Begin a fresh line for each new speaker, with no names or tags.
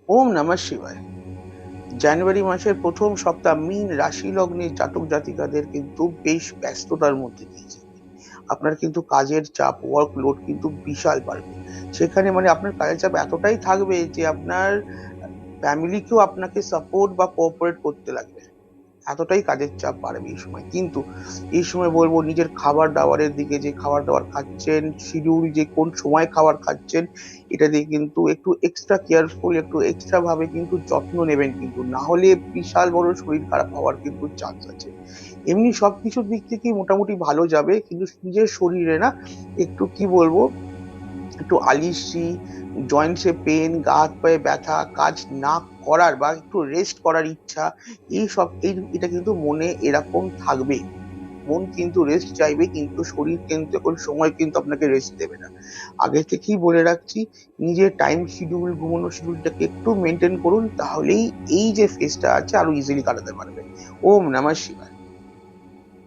ওম নমঃ শিবায়। জানুয়ারি মাসের প্রথম সপ্তাহ মীন রাশি লগ্নের জাতক জাতিকাদের কিন্তু বেশ ব্যস্ততার মধ্যে দিয়ে যাবে। আপনার কিন্তু কাজের চাপ, ওয়ার্ক লোড কিন্তু বিশাল বাড়বে। সেখানে মানে আপনার কাজের চাপ এতটাই থাকবে যে আপনার ফ্যামিলিকেও আপনাকে সাপোর্ট বা কোঅপারেট করতে লাগবে। এতটাই কাজের চাপ বাড়বে এই সময়। কিন্তু এই সময় বলবো, নিজের খাবার দাবারের দিকে, যে খাবার দাবার খাচ্ছেন, শিডিউল যে কোন সময় খাবার খাচ্ছেন, এটা দিয়ে কিন্তু একটু এক্সট্রা কেয়ারফুল, একটু এক্সট্রা ভাবে কিন্তু যত্ন নেবেন, কিন্তু না হলে বিশাল বড় শরীর খারাপ হওয়ার কিন্তু চান্স আছে। এমনি সবকিছুর দিক থেকেই মোটামুটি ভালো যাবে, কিন্তু নিজের শরীরে না একটু কি বলবো, একটু আলিশি, জয়েন্টসে পেন, গা হাত পায়ে ব্যথা, কাজ না করার বা একটু রেস্ট করার ইচ্ছা, এটা কিন্তু মনে এরকম থাকবে। মন কিন্তু রেস্ট চাইবে, কিন্তু শরীর কিন্তু এখন সময় কিন্তু আপনাকে রেস্ট দেবে না। আগে থেকেই বলে রাখছি, নিজের টাইম শিডিউল, ঘুমানোর শিডিউলটাকে একটু মেনটেন করুন, তাহলেই এই যে ফেজটা আছে আরো ইজিলি কাটাতে পারবে। ওম নমঃ শিবায়।